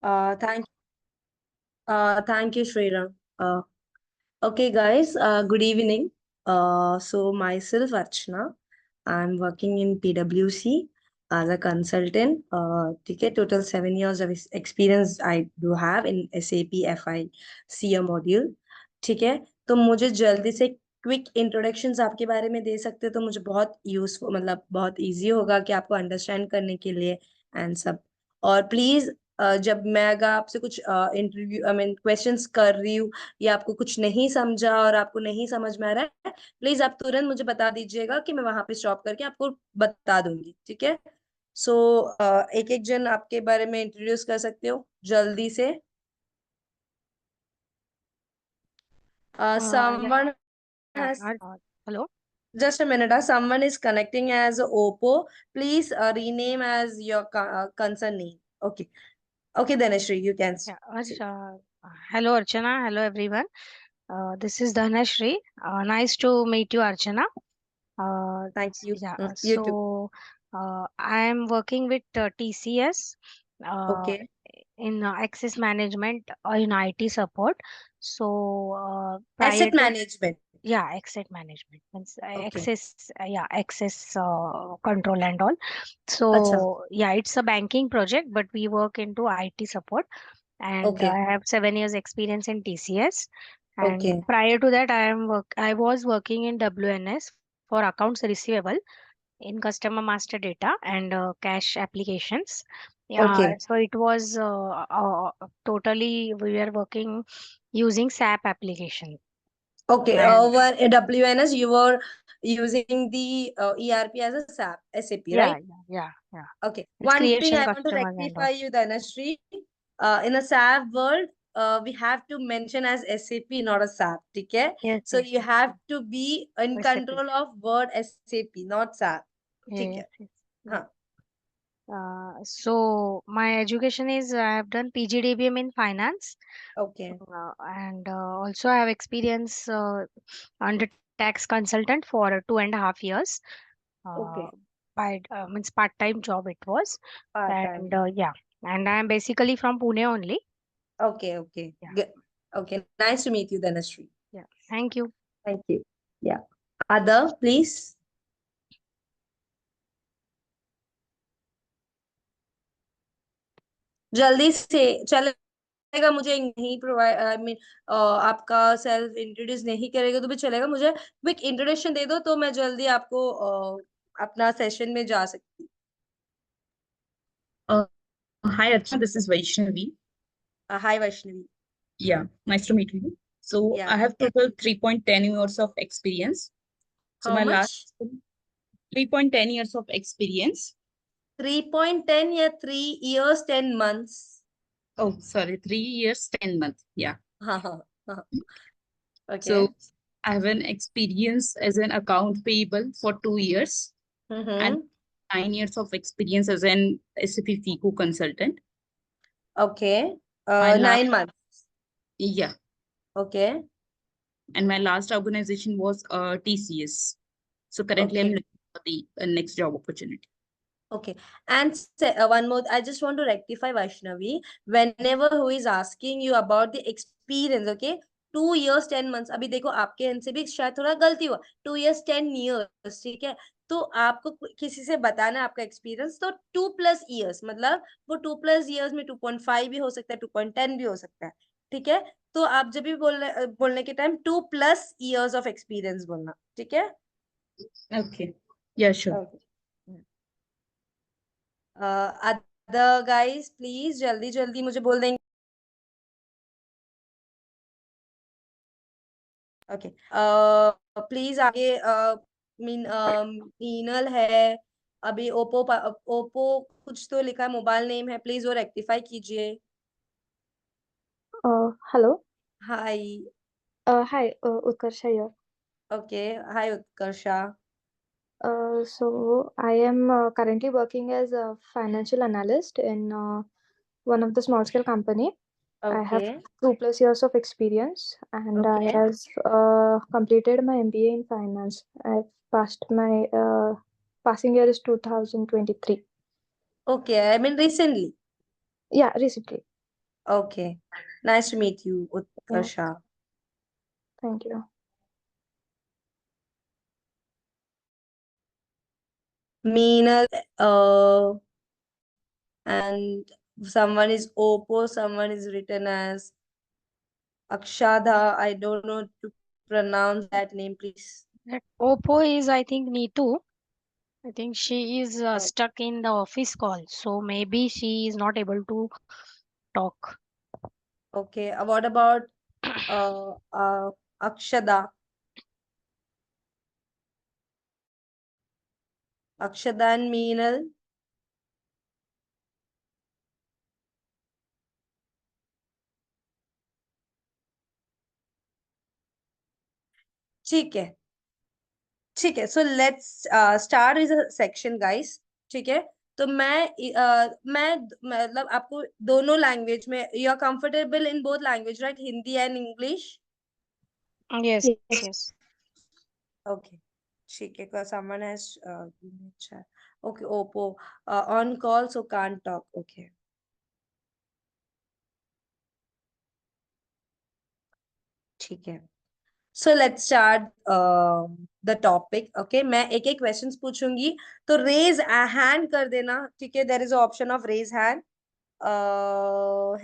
Thank thank you, Shriram. Okay, guys, good evening. So myself, Archana, I'm working in PwC as a consultant. Okay, total 7 years of experience I do have in SAP FICA module. ठीक है, तो मुझे जल्दी से quick introductions आपके बारे में दे सकते हो तो मुझे बहुत यूजफुल मतलब बहुत इजी होगा कि आपको अंडरस्टैंड करने के लिए एंड सब। और प्लीज जब मैं अगर आपसे कुछ इंटरव्यू आई मीन क्वेश्चंस कर रही हूँ या आपको कुछ नहीं समझा और आपको नहीं समझ में आ रहा है, प्लीज आप तुरंत मुझे बता दीजिएगा कि मैं वहां पे स्टॉप करके आपको बता दूंगी। ठीक है। सो एक एक जन आपके बारे में इंट्रोड्यूस कर सकते हो जल्दी से। Yeah, someone yeah. Has Hello. just a minute. Someone is connecting as Oppo. Please rename as your concern name. Okay. Okay, Dhanashree, you can Yeah. say. Hello, Archana. Hello, everyone. This is Dhanashri. Nice to meet you, Archana. Thank you. Yeah. You too. I am working with TCS uh, Okay. in access management in IT support. Prior Asset to management. yeah, asset management means Okay. access control and all. Acha. So yeah, it's a banking project, but we work into IT support, and Okay. I have 7 years experience in TCS. And Okay. prior to that, I was working in WNS for accounts receivable in customer master data and cash applications. Yeah, Okay. so it was totally we were working using SAP application. Okay. And Over WNS, you were using the ERP as a SAP, yeah, right? yeah. Okay. It's One thing creation I want to customers and rectify all. you, Dhanashree. In a SAP world, we have to mention as SAP, not a SAP. Okay. Yes, So yes, you yes. have to be in Recipe. control of word SAP, not SAP. Okay. Yes, yes. Yeah. Huh. So my education is I have done PGDBM in finance, Okay. and also I have experience under tax consultant for 2.5 years. Uh, Okay. by means part-time job it was, Part time. and yeah, and I am basically from Pune only. Okay. Okay. Yeah, Good. Okay. Nice to meet you, Dhanashree. yeah. Thank you. Thank you. Yeah. Other, please. जल्दी से चलेगा। मुझे नहीं provide I mean आपका self introduce नहीं करेगा तो भी चलेगा। मुझे क्विक इंट्रोडक्शन दे दो तो मैं जल्दी आपको अपना सेशन में जा सकती Uh, Hi, Archana. This is Vaishnavi. हूँ। हाय Vaishnavi. Yeah, nice to meet you. So या I have total 3.10 years of experience. So how my much? last 3.10 years of experience. 3.10 या 3 years 10 months? Oh, sorry, 3 years, 10 months. Yeah. हाँ हाँ हाँ। Okay. So I have an experience as an account payable for 2 years and hmm. 9 years of experience as an SAP FICO consultant. Okay. My last, 9 months? yeah, okay. and my last organization was TCS. So currently I'm okay. looking for the next job opportunity. Okay. And one more, I just want to rectify Vaishnavi. Whenever who is asking you about the experience, okay? 2 years 10 months. अभी देखो आपके end से भी शायद थोड़ा गलती हुआ। 2 years 10 years, ठीक है? तो आपको किसी से बताना है आपका एक्सपीरियंस तो 2+ years मतलब वो 2+years में 2.5 भी हो सकता है 2.10 भी हो सकता है। ठीक है। तो आप जब भी बोलने के टाइम 2+ years ऑफ एक्सपीरियंस बोलना। ठीक है। Okay. Yeah, sure. Okay. Other guys please जल्दी जल्दी मुझे बोल देंगे। ओके। प्लीज आगे मीनल है। अभी ओप्पो कुछ तो लिखा है मोबाइल नेम है, प्लीज वो रेक्टिफाई कीजिए। Hello. Hi. Hi, Utkarsha here. Okay. Hi Utkarsha. So I am currently working as a financial analyst in one of the small scale company. I have okay 2+ years of experience, and I okay have completed my MBA in finance. I've passed my passing year is 2023. Okay. I mean recently. Yeah, recently. Okay. Nice to meet you, Utkarsha. Thank you. Meenal, and someone is Oppo, someone is written as Akshada. I don't know to pronounce that name, please. That Oppo is, I think, Neetu. I think she is Oh, stuck in the office call, so maybe she is not able to talk. okay. What about uh, uh, Akshada? Akshada and Meenal. ठीक है, ठीक है. So let's start with a section, guys. ठीक है. तो मैं मतलब आपको दोनों लैंग्वेज में, you are comfortable in both language, right? Hindi and English. Yes, Yes. yes. Okay. ठीक है. Because someone has chat. Okay, Oppo on call, so can't talk. Okay. ठीक है. So let's start the topic. Okay, मैं एक एक questions पूछूंगी, तो raise a hand कर देना. ठीक है. There is a option of raise hand.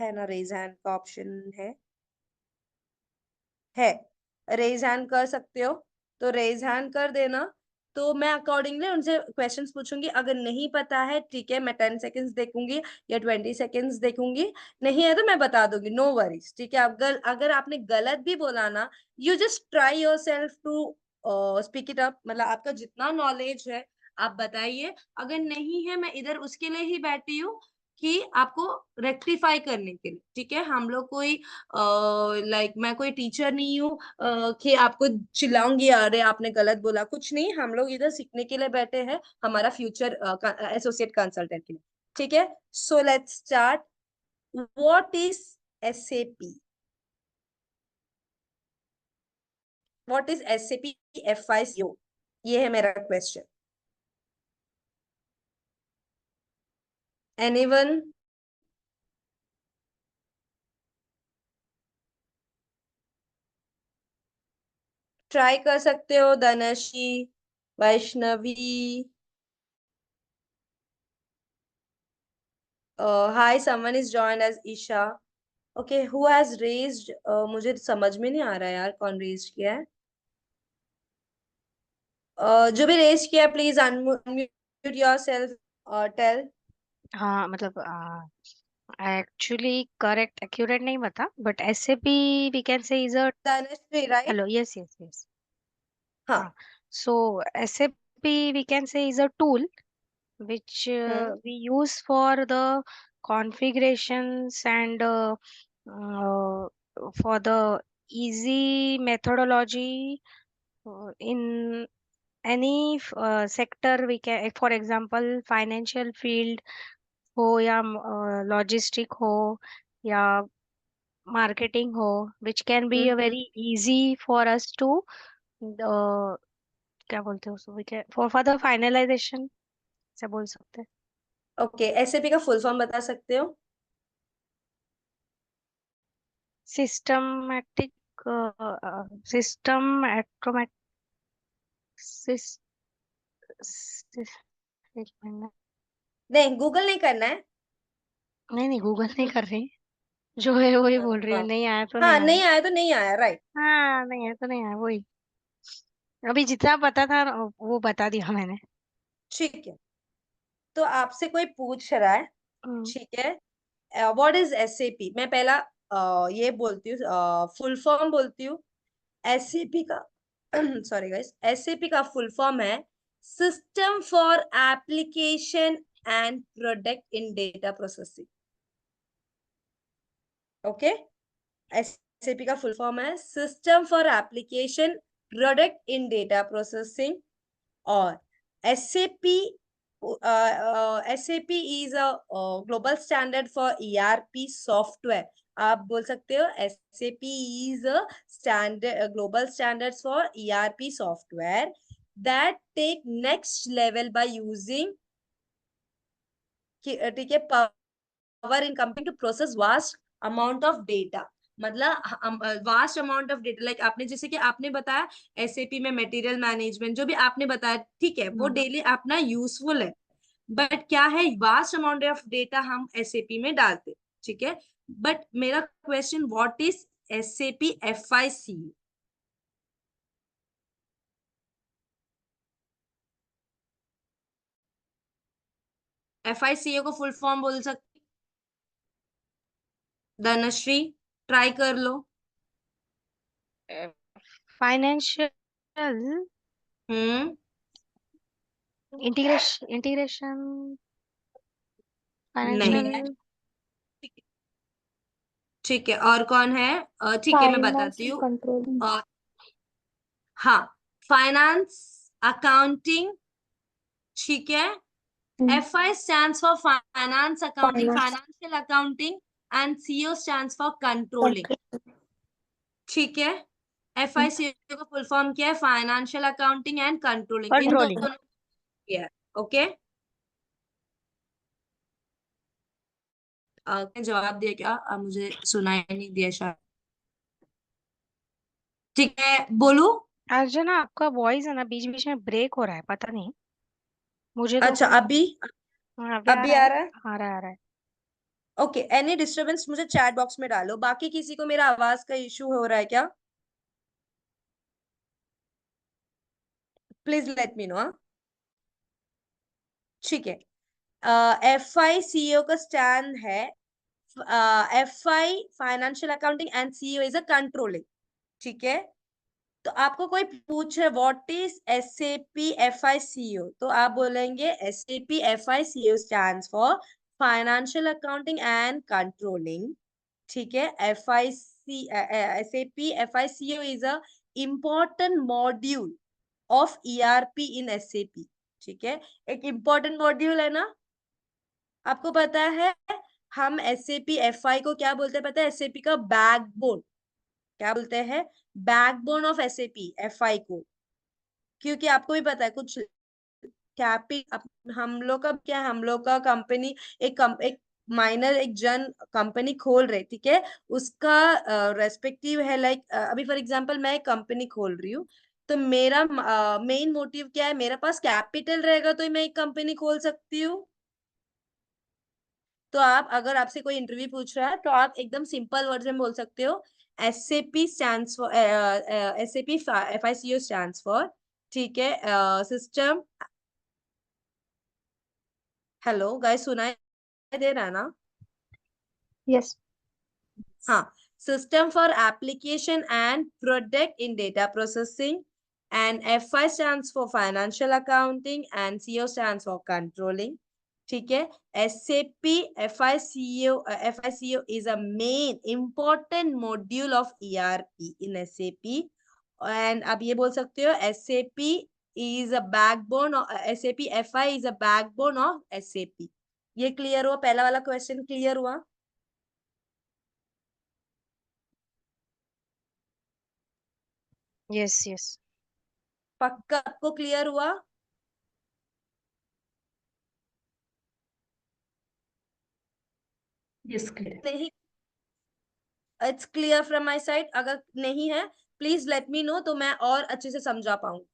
है ना, raise hand का option है. रेज हैंड कर सकते हो, तो रेज हैंड कर देना. तो मैं अकॉर्डिंगली उनसे क्वेश्चंस पूछूंगी. अगर नहीं पता है, ठीक है, मैं 10 सेकेंड्स देखूंगी या 20 सेकेंड्स देखूंगी. नहीं है तो मैं बता दूंगी, नो वरीज. ठीक है. अगर आपने गलत भी बोला ना, you just try your self to speak it up. मतलब आपका जितना नॉलेज है आप बताइए. अगर नहीं है, मैं इधर उसके लिए ही बैठी हूँ कि आपको रेक्टिफाई करने के लिए. ठीक है. हम लोग कोई लाइक मैं कोई टीचर नहीं हूँ कि आपको चिल्लाऊंगी, अरे आपने गलत बोला. कुछ नहीं, हम लोग इधर सीखने के लिए बैठे हैं, हमारा फ्यूचर एसोसिएट कंसल्टेंट के लिए. ठीक है. So let's start. What is SAP? What is SAP FICO? ये है मेरा क्वेश्चन. एनीवन? ट्राई कर सकते हो. Dhanashree, Vaishnavi. Hi, someone is joined as Isha. Okay, who has raised? मुझे समझ में नहीं आ रहा है यार, कौन रेज किया है. जो भी रेज किया, प्लीज अनम्यूट योरसेल्फ. टेल. हाँ मतलब एक्चुअली करेक्ट एक्यूरेट नहीं बता, but SAP we can say is a Dhanashree, right? hello. Yes, yes, yes. हाँ. So SAP we can say is a tool which we use for the configurations and for the easy methodology in any sector. We can, for example, financial field हो या logistic हो या marketing हो, which can be a very easy for us to क्या बोलते हैं उसको, we can for the finalization से बोल सकते हैं. ओके. एसएपी का फुल फॉर्म बता सकते हो? Systematic system automatic एक मिनट. नहीं, गूगल नहीं करना है. नहीं नहीं, गूगल नहीं कर रही, जो है वही बोल रही हूँ. हाँ. नहीं आया तो नहीं हाँ, आया. नहीं आया तो नहीं आया, राइट. हाँ, नहीं आया तो नहीं आया, वही. अभी जितना पता था वो बता दिया मैंने. ठीक है. तो आपसे कोई पूछ रहा है. हम्म. ठीक है. What is SAP? मैं पहला ये बोलती हूँ, फुल फॉर्म बोलती हूँ. एसएपी का सॉरी गाइस, एसएपी का फुल फॉर्म है system for application and product in data processing. Okay. SAP का फुल फॉर्म है system for application product in data processing. और SAP SAP is a global standard for ERP software. आप बोल सकते हो SAP is a global standards for ERP software that take next level by using, ठीक है, power in computing to process vast amount of data, मतलब vast amount of data, like आपने जैसे कि आपने बताया एसएपी में मटेरियल मैनेजमेंट जो भी आपने बताया, ठीक है, वो डेली अपना यूजफुल है, बट क्या है, वास्ट अमाउंट ऑफ डेटा हम एसएपी में डालते, ठीक है। बट मेरा question, what is SAP FIC? FICA को फुल फॉर्म बोल सकते? धनश्री ट्राई कर लो। फाइनेंशियल हम्म, इंटीग्रेशन नहीं, फाइनेंशियल ठीक है, और कौन है? ठीक है, मैं बताती फाइनेंशियल हूँ। कंट्रोलिंग। और हाँ, फाइनेंस अकाउंटिंग, ठीक है। FI stands for finance accounting, finance financial accounting, and CO stands for controlling, ठीक है। FICO का फुल फॉर्म क्या है? Financial accounting and controlling, in controlling. दोनों क्या है? ओके, जवाब दिया क्या? मुझे सुनाई नहीं दिया शायद। ठीक है, बोलू? अर्जुना आपका वॉइस है ना बीच बीच में ब्रेक हो रहा है, पता नहीं मुझे तो। अच्छा, अभी हाँ, अभी आ अभी रहा आ है, रहा है? आ रहा है, आ रहा है। ओके, एनी डिस्टरबेंस मुझे चैट बॉक्स में डालो। बाकी किसी को मेरा आवाज का इशू हो रहा है क्या? Please let me know. ठीक है, FI CEO का स्टैंड है, FI financial accounting and CEO is a controlling, ठीक है। तो आपको कोई पूछे व्हाट इज SAP FICO, तो आप बोलेंगे SAP FICO stands for financial accounting and controlling, ठीक है। SAP FICO is a important module of ERP in SAP, ठीक है। एक इम्पोर्टेंट मॉड्यूल है ना, आपको पता है। हम SAP FI को क्या बोलते हैं पता है? SAP का बैकबोन, क्या बोलते हैं? बैकबोन ऑफ SAP FI को, क्योंकि आपको भी पता है कुछ कैपी, हम लोग का क्या है, हम लोग का कंपनी एक माइनर एक जन कंपनी खोल रहे, ठीक है, उसका रेस्पेक्टिव है, लाइक अभी फॉर एग्जांपल मैं एक कंपनी खोल रही हूँ, तो मेरा मेन मोटिव क्या है? मेरे पास कैपिटल रहेगा तो मैं एक कंपनी खोल सकती हूँ। तो आप, अगर आपसे कोई इंटरव्यू पूछ रहा है तो आप एकदम सिंपल वर्ड में बोल सकते हो SAP stands for SAP FICO stands for, ठीक है, सिस्टम। हेलो गाइस, सुनाई दे रहा है ना? यस। हाँ, system for application and product in data processing, and FI stands for financial accounting and CO stands for controlling, ठीक है। SAP FICO is a main important module of ERP in SAP, and आप ये बोल सकते हो SAP is a backbone of SAP FI is a backbone of SAP। ये clear हुआ? पहला वाला क्वेश्चन क्लियर हुआ? Yes yes. पक्का आपको क्लियर हुआ? Yes, clear. नहीं, it's clear from my side. अगर नहीं है प्लीज लेट मी नो, तो मैं और अच्छे से समझा पाऊँ।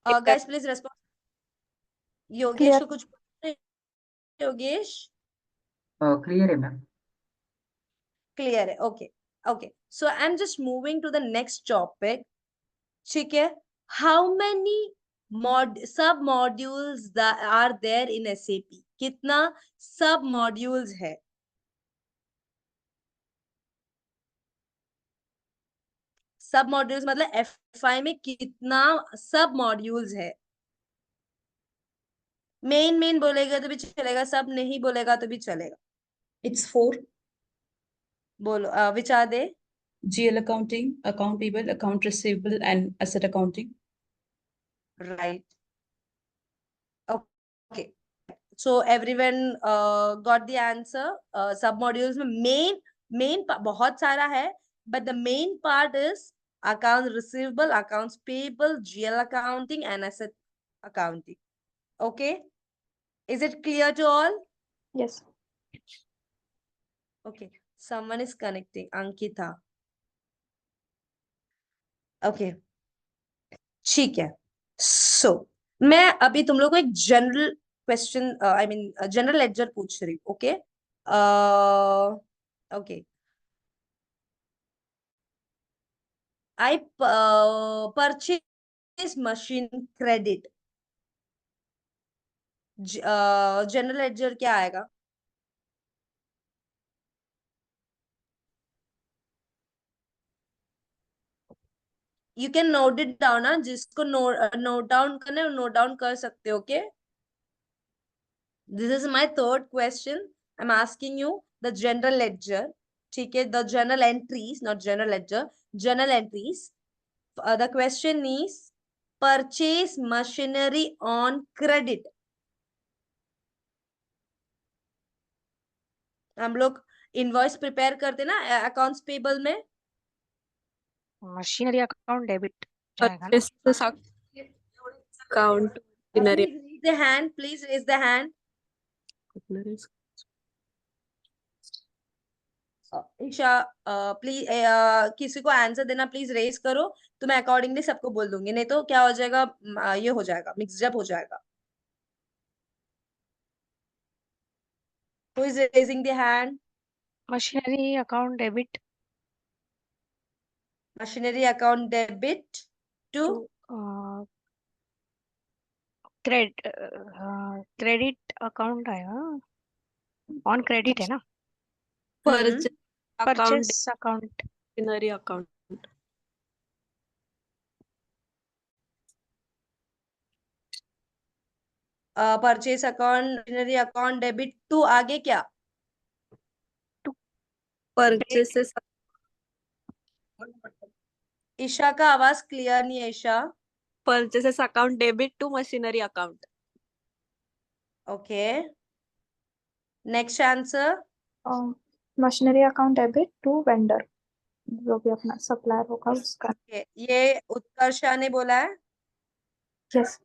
Guys please respond. Yogesh clear. को कुछ पूछना है? योगेश क्लियर है मैम। क्लियर है? Okay okay, so I am just moving to the next topic, ठीक है। How many sub modules are there in SAP? कितना सब मॉड्यूल्स है? सब मॉड्यूल्स मतलब एफआई में कितना सब मॉड्यूल्स है? मेन मेन बोलेगा तो भी चलेगा, सब नहीं बोलेगा तो भी चलेगा। It's 4. बोलो, विचार दे। GL accounting, account payable, account receivable, and asset accounting. Right, okay, so everyone got the answer. सब मॉड्यूल्स में मेन मेन बहुत सारा है, but the main part is account receivable, accounts payable, GL accounting and asset accounting, Okay, is it clear to all? Yes. Okay, someone is connecting. Ankita. Okay, ठीक है. So मैं अभी तुम लोग को एक general question I mean general lecture पूछ रही हूँ. Okay okay. I purchase machine credit. General lecture क्या आएगा? You can note it down. ना जिसको नोट डाउन करना है नोट डाउन कर सकते हो. Okay. This is my third question. I'm asking you the general ledger. ठीक है, the journal entries, not general ledger, journal entries. The question is purchase machinery on credit. हम लोग invoice prepare करते ना accounts payable में. Machinery account debit जाएगा ना. Purchases account machinery. Please raise the hand. Please raise the hand. Isha please किसी को answer देना प्लीज रेज करो तो मैं अकॉर्डिंगली सबको बोल दूंगी. नहीं तो क्या हो जाएगा, ये हो जाएगा, मिक्सअप हो जाएगा. Who is raising the hand? Machinery account debit Machinery account debit to to credit account आएगा. ऑन क्रेडिट है ना. Purchase account purchase account machinery account. Purchase account machinery account debit to आगे क्या? Purchases ईशा का आवाज clear नहीं है. Isha. purchases account debit to machinery account. Okay. Next answer. Machinery account debit to vendor, जो भी अपना सप्लायर होगा उसका. ये उत्कर्षा ने बोला है. Yes.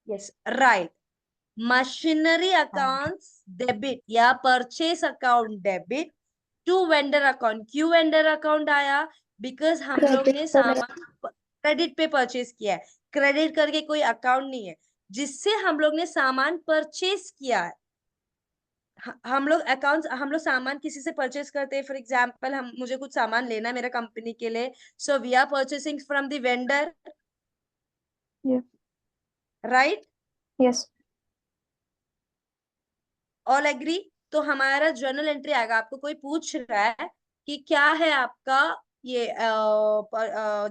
Yes right. Machinery accounts debit या purchase account debit to vendor account. क्यों वेंडर अकाउंट आया? बिकॉज हम लोग ने सामान क्रेडिट पे परचेस किया है. क्रेडिट करके कोई अकाउंट नहीं है जिससे हम लोग ने सामान परचेस किया है. हम लोग अकाउंट्स, हम लोग सामान किसी से परचेस करते हैं. फॉर एग्जांपल मुझे कुछ सामान लेना है मेरा कंपनी के लिए. So we are purchasing from the vendor. Right. Yes. All agree. तो हमारा जर्नल एंट्री आएगा. आपको कोई पूछ रहा है कि क्या है आपका ये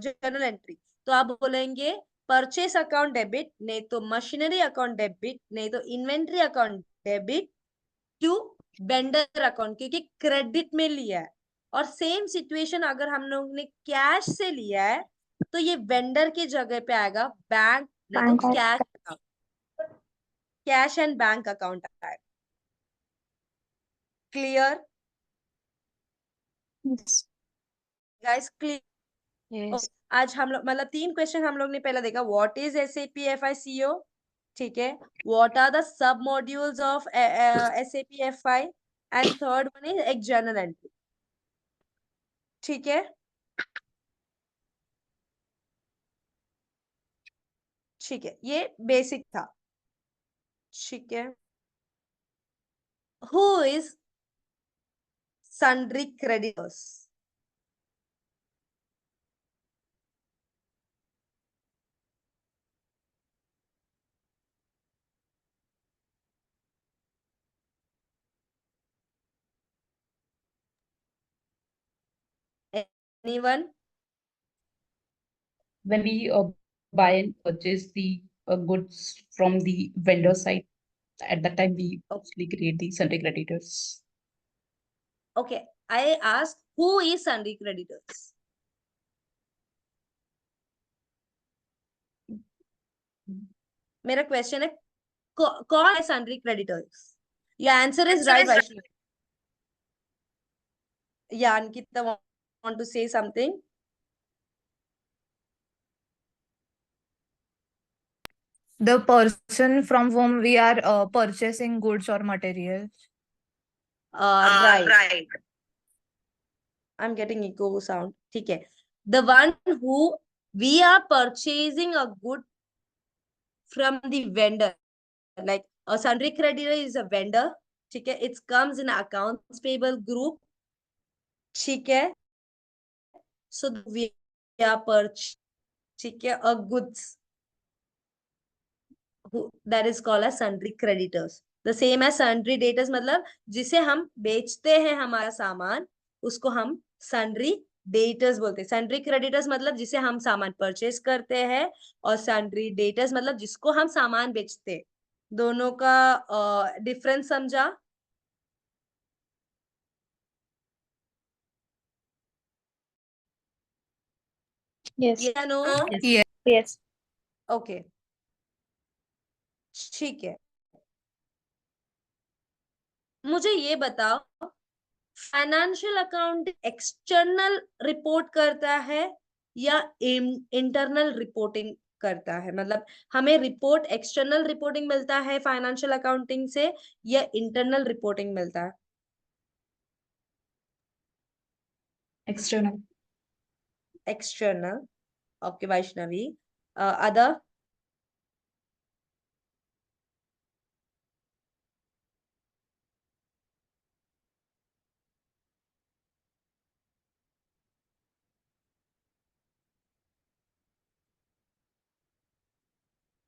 जर्नल एंट्री, तो आप बोलेंगे परचेस अकाउंट डेबिट, नहीं तो मशीनरी अकाउंट डेबिट, नहीं तो inventory account debit to vendor account, क्योंकि क्रेडिट में लिया है. और सेम सिचुएशन अगर हम लोग ने कैश से लिया है तो ये वेंडर की जगह पे आएगा बैंक, नहीं तो cash account. Cash and bank account आएगा. Clear guys? क्लियर. यस. आज हम लोग मतलब 3 क्वेश्चन हम लोग ने पहले देखा. What is SAP FICO. ठीक है. What are the sub modules of SAP FI. And third one is एक जर्नल एंट्री. ठीक है. ठीक है, ये बेसिक था. ठीक है. Who is sundry creditors? Anyone? When we buy and purchase the goods from the vendor side, at that time we actually create the sundry creditors. Okay, I asked who is sundry creditors? मेरा question है कौन है sundry creditors? Your answer is right, Vaishnavi. Yeah, Ankita want to say something? The person from whom we are purchasing goods or materials. Right. I'm getting echo sound. ठीक है. The one who we are purchasing a good from the vendor, like a sundry creditor is a vendor. ठीक है. It comes in accounts payable group. ठीक है. So we are purchasing, ठीक है, a goods that is called as sundry creditors. The same as sundry debtors, मतलब जिसे हम बेचते हैं हमारा सामान, उसको हम sundry debtors बोलते हैं. sundry creditors मतलब जिसे हम सामान परचेज करते हैं, और sundry debtors मतलब जिसको हम सामान बेचते हैं. दोनों का डिफरेंस समझा? Yes. या नो? Yes. Yes. ओके, ठीक है. मुझे ये बताओ, फाइनेंशियल अकाउंट एक्सटर्नल रिपोर्ट करता है या इंटरनल रिपोर्टिंग करता है? मतलब हमें रिपोर्ट एक्सटर्नल रिपोर्टिंग मिलता है फाइनेंशियल अकाउंटिंग से, या इंटरनल रिपोर्टिंग मिलता है? External. External. Okay Vaishnavi. Other?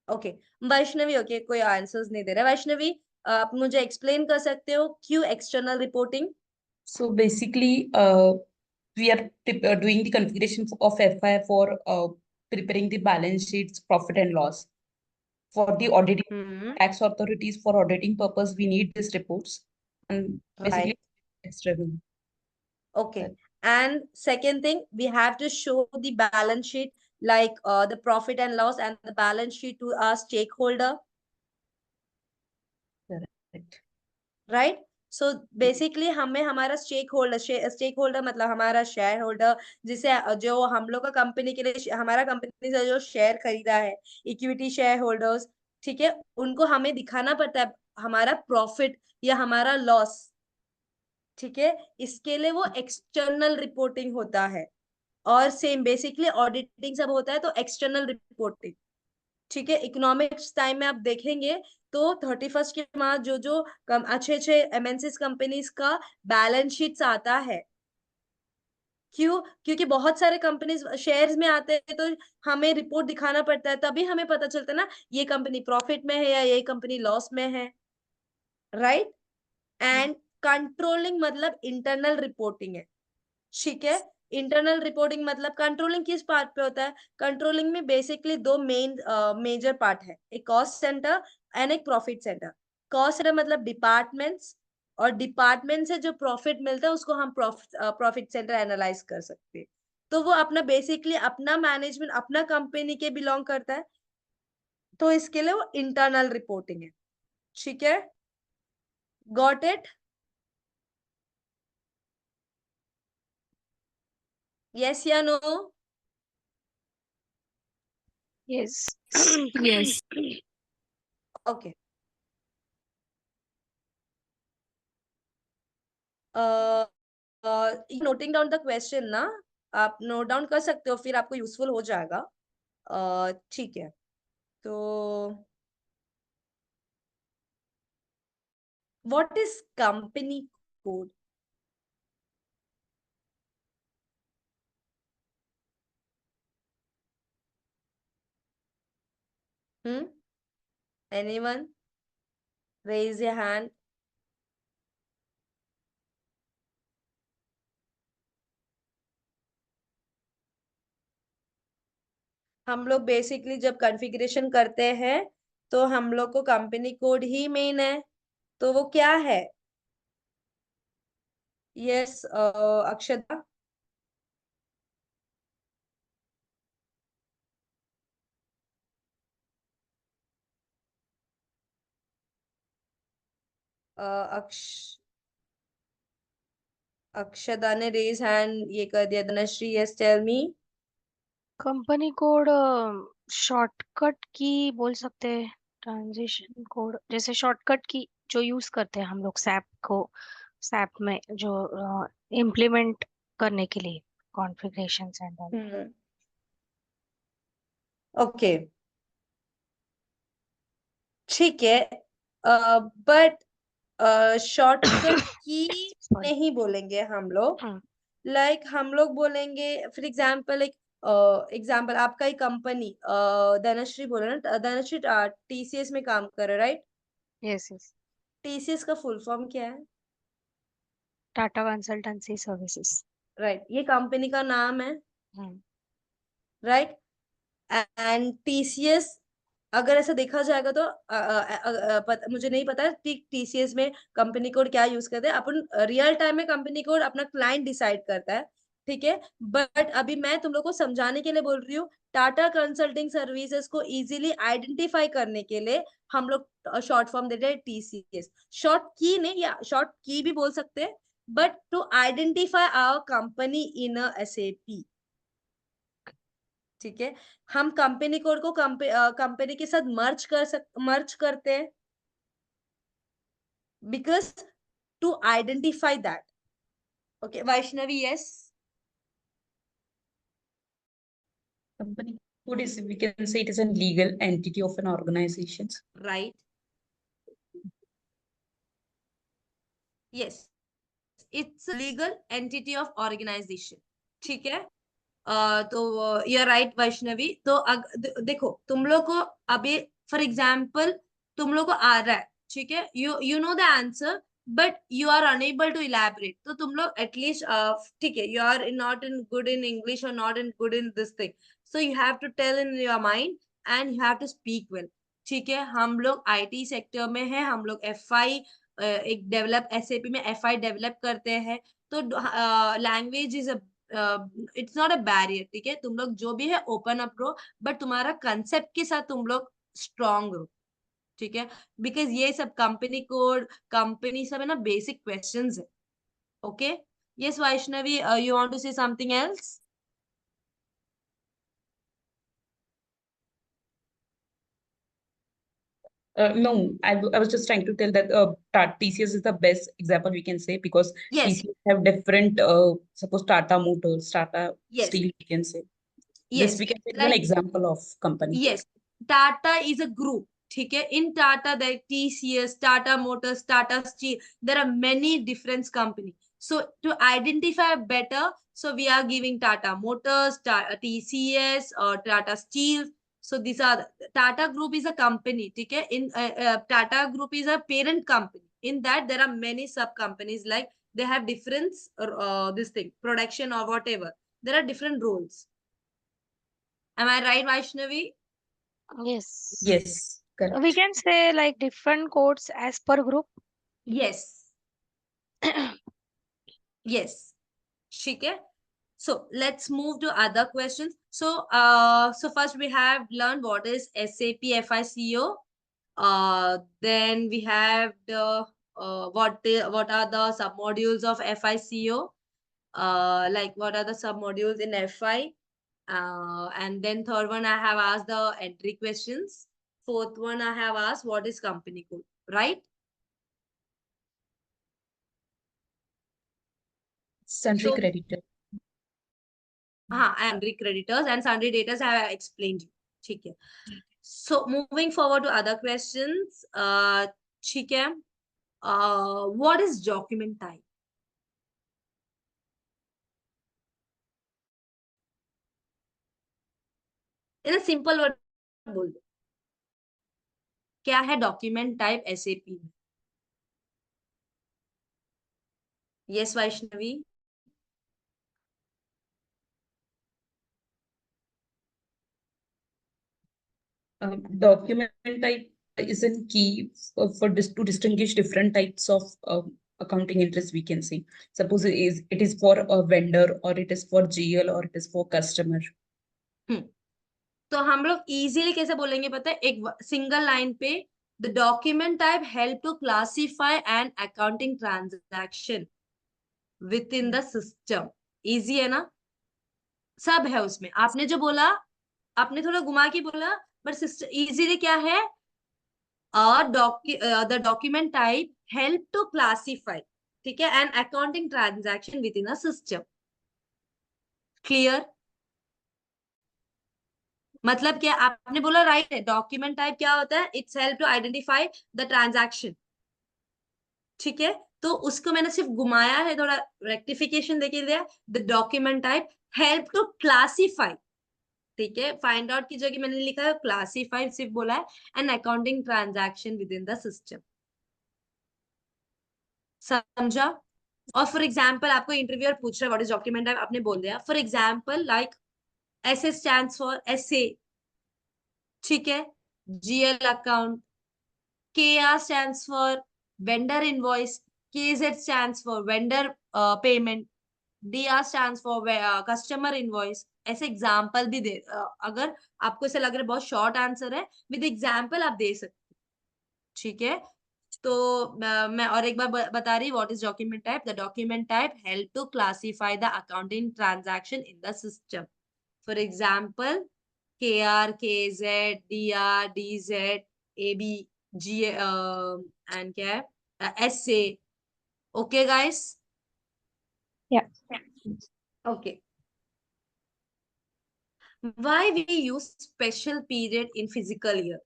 Okay Vaishnavi. Okay, कोई आंसर्स नहीं दे रहा. वैष्णवी, आप मुझे एक्सप्लेन कर सकते हो क्यों external reporting? So basically, we are doing the configuration of FI for preparing the balance sheets, profit and loss. For the auditing tax authorities, for auditing purpose, we need these reports. And basically, Right. external. Okay. And second thing, we have to show the balance sheet, like the profit and loss and the balance sheet to our stakeholder, Correct. right? So basically हमें हमारा stake holder मतलब हमारा share holder, जिसे जो हम लोग का company के लिए हमारा कंपनी से जो शेयर खरीदा है, इक्विटी शेयर होल्डर्स, ठीक है, उनको हमें दिखाना पड़ता है हमारा प्रॉफिट या हमारा लॉस. ठीक है, इसके लिए वो एक्सटर्नल रिपोर्टिंग होता है. और सेम बेसिकली ऑडिटिंग सब होता है तो एक्सटर्नल रिपोर्टिंग. ठीक है, इकोनॉमिक्स टाइम में आप देखेंगे तो 31st के बाद जो जो अच्छे अच्छे एमएनसीज कंपनीज का बैलेंस शीट्स आता है. क्यों? क्योंकि बहुत सारे कंपनीज शेयर्स में आते हैं, तो हमें रिपोर्ट दिखाना पड़ता है, तभी हमें पता चलता है ना ये कंपनी प्रॉफिट में है या ये कंपनी लॉस में है. राइट. एंड कंट्रोलिंग मतलब इंटरनल रिपोर्टिंग है. ठीक है. इंटरनल रिपोर्टिंग मतलब कंट्रोलिंग किस पार्ट पे होता है? कंट्रोलिंग में बेसिकली दो मेजर पार्ट है, एक कॉस्ट सेंटर एंड एक प्रॉफिट सेंटर. कॉस्ट सेंटर मतलब डिपार्टमेंट्स, और डिपार्टमेंट से जो प्रॉफिट मिलता है उसको हम प्रॉफिट सेंटर एनालाइज कर सकते हैं. तो वो अपना बेसिकली अपना मैनेजमेंट अपना कंपनी के बिलोंग करता है, तो इसके लिए वो इंटरनल रिपोर्टिंग है. ठीक है, गॉट इट? यस या no? Yes. Yes. Okay. Noting down the question ना, आप नोट डाउन कर सकते हो, फिर आपको यूजफुल हो जाएगा. ठीक है. तो what is company code? Anyone raise your hand. हम लोग बेसिकली जब कॉन्फ़िगरेशन करते हैं तो हम लोग को कंपनी कोड ही मेन है, तो वो क्या है? यस अक्षता. अक्ष अक्षता ने रेज हैंड ये कर दिया. Dhanashree, yes tell me. Company code shortcut की बोल सकते हैं, ट्रांजिशन कोड जैसे शॉर्टकट की जो यूज करते हैं हम लोग सैप में जो इम्प्लीमेंट करने के लिए कॉन्फ़िगरेशंस एंड ऑल। ओके, ठीक है, बट शॉर्टकट की सॉरी। नहीं बोलेंगे हम लोग। हम्म, लाइक हम लोग बोलेंगे फॉर एग्जाम्पल, एक एग्जाम्पल, आपका ही कंपनी धनश्री बोले ना, धनश्री टीसीएस में काम कर रहे, राइट? यस यस, टीसीएस का फुल फॉर्म क्या है? Tata consultancy services. राइट, ये कंपनी का नाम है, हम्म, राइट? एंड टीसीएस, अगर ऐसा देखा जाएगा तो मुझे नहीं पता टीसीएस में कंपनी कोड क्या यूज करते हैं। अपन रियल टाइम में कंपनी कोड अपना क्लाइंट डिसाइड करता है, ठीक है? बट अभी मैं तुम लोग को समझाने के लिए बोल रही हूँ, टाटा कंसल्टिंग सर्विसेज को इजीली आइडेंटिफाई करने के लिए हम लोग शॉर्ट फॉर्म देते हैं टीसीएस। शॉर्ट की नहीं, या शॉर्ट की भी बोल सकते हैं, but to identify our company in a SAP, ठीक है? हम कंपनी कोड को कंपनी के साथ मर्ज करते हैं, because to identify that. Okay Vaishnavi, yes? Company code is, we can say it is a legal entity of an organization. Right, yes, it's legal entity of organisation, ठीक है? तो you are right Vaishnavi. तो देखो, तुम लोग को अभी फॉर एग्जाम्पल तुम लोग को आ रहा है, ठीक है, you know the answer, but you are unable to elaborate, तो तुम लोग एटलीस्ट, ठीक है, you are not in good in English और not in good in this thing, so you have to tell in your mind and you have to speak well, ठीक है? हम लोग आईटी सेक्टर में है, हम लोग एफआई एक डेवलप एसएपी में एफआई डेवलप करते हैं, तो language is a it's not a barrier, ठीक है? तुम लोग जो भी है ओपन अप रहो, बट तुम्हारा कंसेप्ट के साथ तुम लोग स्ट्रांग रहो, ठीक है? बिकॉज ये सब कंपनी कोड, कंपनी सब है ना, बेसिक क्वेश्चंस है। Okay, yes Vaishnavi, you want to say something else? No, I was just trying to tell that TCS is the best example we can say, because Yes, TCS have different, suppose Tata Motors, Tata yes, Steel, we can say. This yes, we can say is an like example of company. yes, Tata is a group, ठीक है? In Tata, there TCS, Tata Motors, Tata Steel, there are many different companies. So to identify better, so we are giving Tata Motors, TCS, or Tata Steel. So these are Tata Group is a company, ठीक है? In Tata Group is a parent company. In that there are many sub companies, like they have different this thing, production or whatever. There are different roles. Am I right, Vaishnavi? yes, Yes, we correct. can say like different codes as per group. Yes. Yes. ठीक है? So let's move to other questions. So first we have learned what is SAP FICO. Then we have the what are the submodules of FICO? Like what are the submodules in FI? And then third one I have asked the entry questions. Fourth one I have asked what is company code, right? Sundry So creditor. हाँ, sundry creditors and sundry debtors I have explained you. ठीक है. So moving forward to other questions, ठीक है. What is document type? In a simple word बोल दो. क्या है document type SAP में? Yes, Vaishnavi. Document type is a key to distinguish different types of accounting entries, we can say. Suppose it is for a vendor, or it is for GL, or it is for customer. तो हम लोग easily कैसे बोलेंगे पता है? एक single line पे, the document type help to classify and accounting transaction within the system. Easy है ना? सब है उसमें. आपने जो बोला आपने थोड़ा घुमा के बोला, बट सिस्टम इजीली क्या है, the document type help to classify, ठीक है, an accounting transaction within a system. Clear? मतलब क्या आपने बोला राइट है, डॉक्यूमेंट टाइप क्या होता है, it's help to identify the transaction, ठीक है, तो उसको मैंने सिर्फ घुमाया है, थोड़ा रेक्टिफिकेशन देके दिया, the document type help to classify, ठीक है, फाइंड आउट की जगह मैंने लिखा है क्लासिफाई, सिर्फ बोला है an accounting transaction within the system, समझा। और फॉर एग्जाम्पल आपको इंटरव्यूअर पूछ रहा है व्हाट इज डॉक्यूमेंट टाइप, आपने बोल दिया for example like SA stands for SA, ठीक है, GL account, KR stands for vendor invoice, KZ stands for vendor payment, DR stands for customer invoice. ऐसे एग्जाम्पल भी दे, अगर आपको ऐसा लग रहा है बहुत शॉर्ट आंसर है, विद एग्जाम्पल आप दे सकते, ठीक है। तो मैं और एक बार बता रही, what is document type, the document type help to classify the accounting transaction in the system, for example KR, KZ, DR, DZ, AB, G and क्या है SA. Okay guys? Yeah. Okay. Why we use special period in physical year?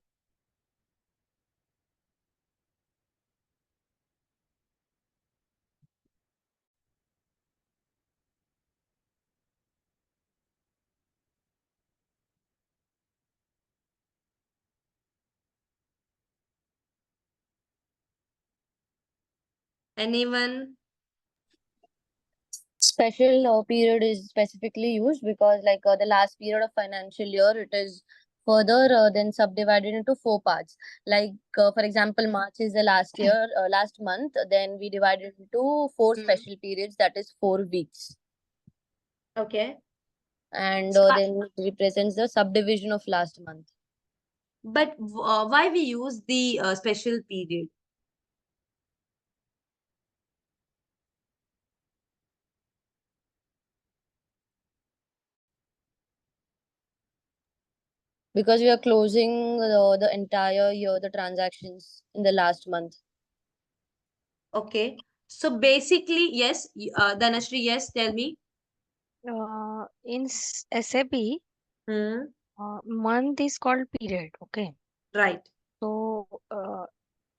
Anyone? Special period is specifically used because the last period of financial year, it is further then subdivided into 4 parts. For example, March is the last month, then we divide it into 4 special periods, that is 4 weeks. Okay. And So then it represents the subdivision of last month. but why we use the special period? Because we are closing the entire year, the transactions in the last month. Okay. So basically, yes, Dhanashree, yes, tell me. In SAP, month is called period. Okay. Right. So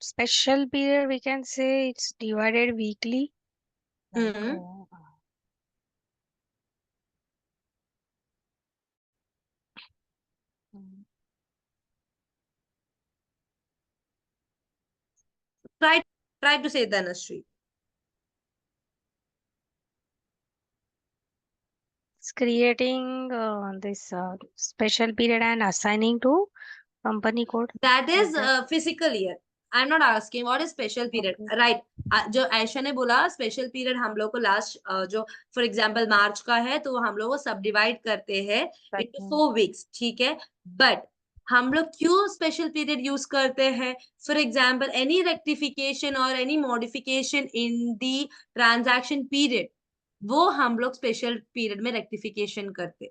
special period, we can say it's divided weekly. Like, Try to say Dhanashree. it's creating this special period and assigning to company code. That like is that. physical year. I'm not asking what is special period. Okay. Right. जो आयशा ने बोला special period हम लोग को last जो for example मार्च का है, तो हम लोग को सब डिवाइड करते हैं इनटू 4 वीक्स, ठीक है, बट हम लोग क्यों स्पेशल पीरियड यूज करते हैं, फॉर एग्जांपल एनी रेक्टिफिकेशन और any modification in the transaction period, वो हम लोग स्पेशल पीरियड में रेक्टिफिकेशन करते,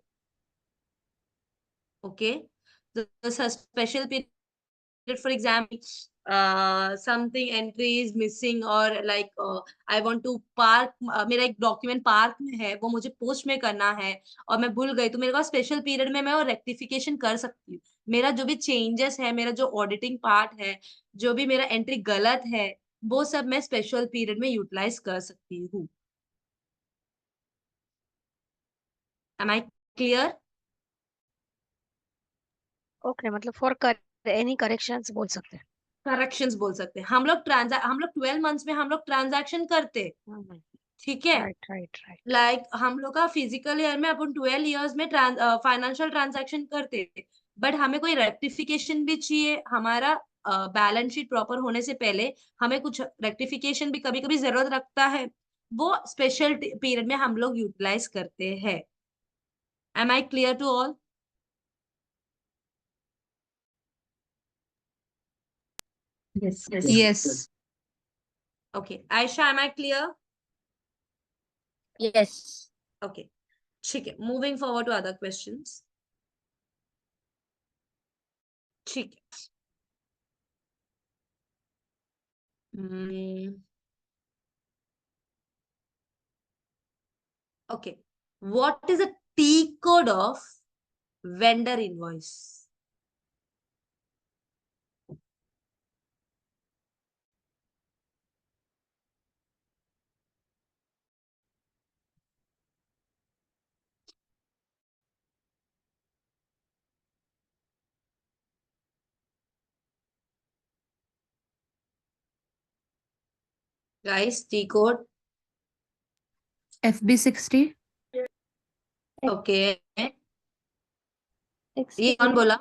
okay. Special period, for example, something entry is missing or like I want to park, मेरा एक डॉक्यूमेंट पार्क में है, वो मुझे पोस्ट में करना है और मैं भूल गई, तो मेरे पास स्पेशल पीरियड में मैं वो रेक्टिफिकेशन कर सकती हूँ, मेरा जो भी चेंजेस है, मेरा जो ऑडिटिंग पार्ट है, जो भी मेरा एंट्री गलत है, वो सब मैं स्पेशल पीरियड में यूटिलाइज कर सकती हूँ। Am I clear? Okay, मतलब for any corrections बोल सकते हैं। करेक्शंस बोल सकते हैं। हम लोग 12 मंथ्स में हम लोग ट्रांजैक्शन करते, ठीक है, राइट। लाइक हम लोग का फिजिकल ईयर में अपन 12 इयर्स में फाइनेंशियल ट्रांजैक्शन करते, बट हमें कोई रेक्टिफिकेशन भी चाहिए, हमारा बैलेंस शीट प्रॉपर होने से पहले हमें कुछ रेक्टिफिकेशन भी कभी कभी जरूरत रखता है, वो स्पेशल पीरियड में हम लोग यूटिलाइज करते हैं। Am I clear to all? Yes. Okay. Aisha, am I clear? Yes. Okay. ठीक है, moving forward to other questions. ठीक है। Okay. What is a T code of vendor invoice? Guys, T code. FB60. Okay. ये Excuse कौन me. बोला?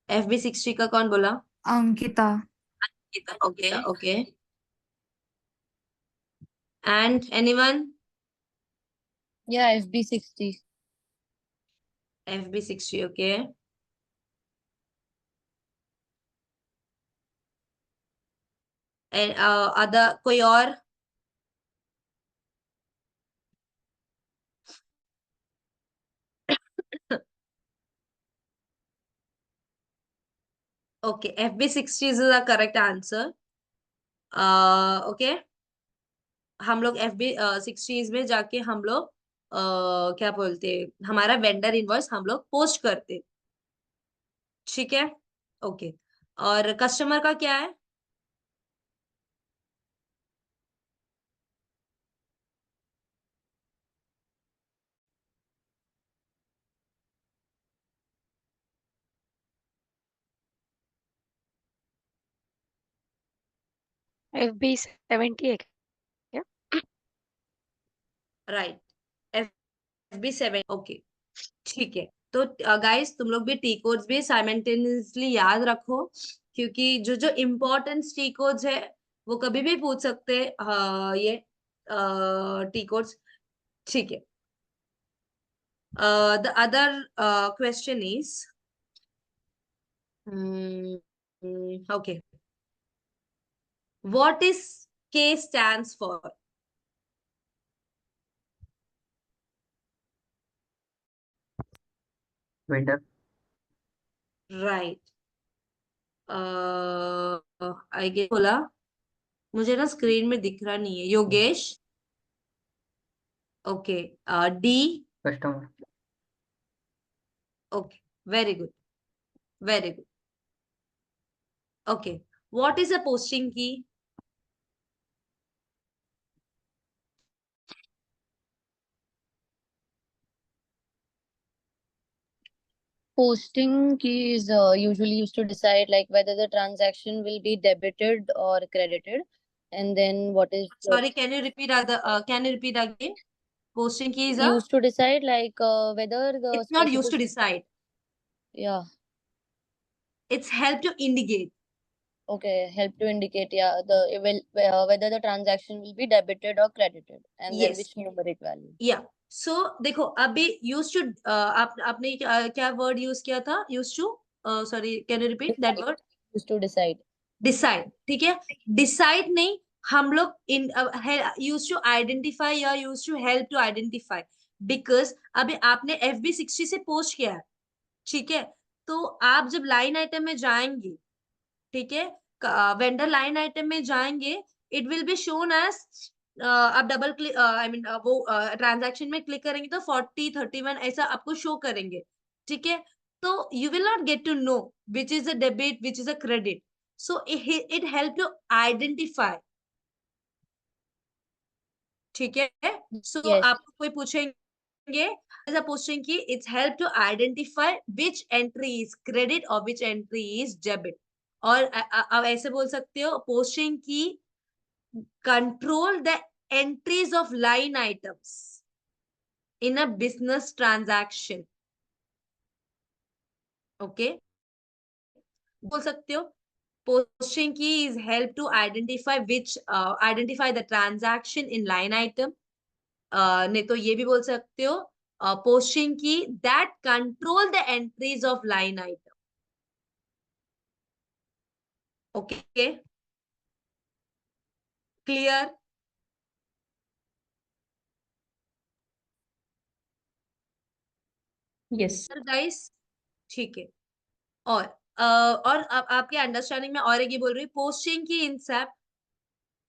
FB60 का कौन बोला? Ankita. Okay, okay. And anyone? Yeah, FB60. FB60, okay. And other कोई और? Okay, FB60 is the correct answer. Okay. हम लोग FB60 में जाके हम लोग क्या बोलते, हमारा वेंडर इनवॉइस हम लोग पोस्ट करते, ठीक है। ओके, और कस्टमर का क्या है? FB70 है क्या? राइट, FB7, ओके, ठीक है। तो गाइस तुम लोग भी टी कोड्स भी साइमल्टेनियसली याद रखो, क्योंकि जो जो इम्पोर्टेंट टी कोड्स है वो कभी भी पूछ सकते हैं, ये टी कोड्स, ठीक है। The other question is, okay, what is K stands for? Vendor. Right, I guess बोला, मुझे ना स्क्रीन में दिख रहा नहीं है। Yogesh, okay, D, Customer. Okay, very good, very good. Okay, what is a posting key? Posting key is usually used to decide like whether the transaction will be debited or credited, and then what is Sorry, can you repeat again? Posting key is a, used to decide like whether the it's not used to specific, decide, yeah, it's help to indicate. okay, help to indicate, yeah, whether the transaction will be debited or credited, and then Yes, which numeric value. या सो देखो, अभी use to, आपने क्या word use किया था? Use to, sorry, can you repeat that Decide. Word? Used to decide. Decide, ठीक है। Decide नहीं, हम लोग इन यूज टू आइडेंटिफाई या use to help to identify, because अभी आपने FB60 से पोस्ट किया है, ठीक है। तो आप जब लाइन आइटम में जाएंगे, ठीक है, वेंडर लाइन आइटम में जाएंगे, it will be shown as, आप डबल क्लिक, आई मीन वो ट्रांजैक्शन में क्लिक करेंगे तो 40, 31 ऐसा आपको शो करेंगे, ठीक है। तो you will not get to know which is a debit, which is a credit, so it help to identify, ठीक है। सो Yes, आपको कोई पूछेंगे as a posting key, it's help to identify which entry is credit or which entry is debit, और अब ऐसे बोल सकते हो, posting key control the entries of line items in a business transaction, okay, बोल सकते हो। Posting key is help to identify the transaction in line item, नहीं तो ये भी बोल सकते हो, posting key that control the entries of line item, okay, clear? Yes. Guys, ठीक है। और आपके अंडरस्टैंडिंग में और एक ये बोल रही हूँ, पोस्टिंग की इंसेप्ट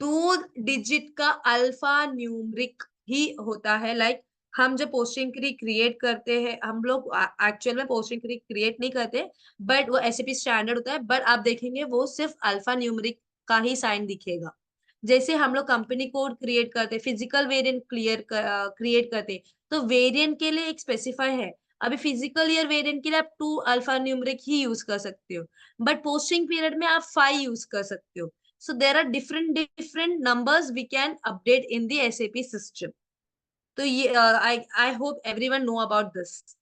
2 डिजिट का अल्फा न्यूमरिक ही होता है। लाइक हम जब पोस्टिंग की क्रिएट करते हैं, हम लोग एक्चुअल में पोस्टिंग की क्रिएट नहीं करते, बट वो एसएपी स्टैंडर्ड होता है, बट आप देखेंगे वो सिर्फ अल्फा न्यूमरिक का ही साइन दिखेगा। जैसे हम लोग कंपनी कोड क्रिएट करते, फिजिकल वेरिएंट क्रिएट करते, तो वेरिएंट के लिए एक स्पेसिफाई है। अभी फिजिकल ईयर वेरिएंट के लिए आप 2 अल्फा न्यूमरिक ही यूज कर सकते हो, बट पोस्टिंग पीरियड में आप 5 यूज कर सकते हो। So there are different numbers we can update in the SAP system. So I hope everyone know about this,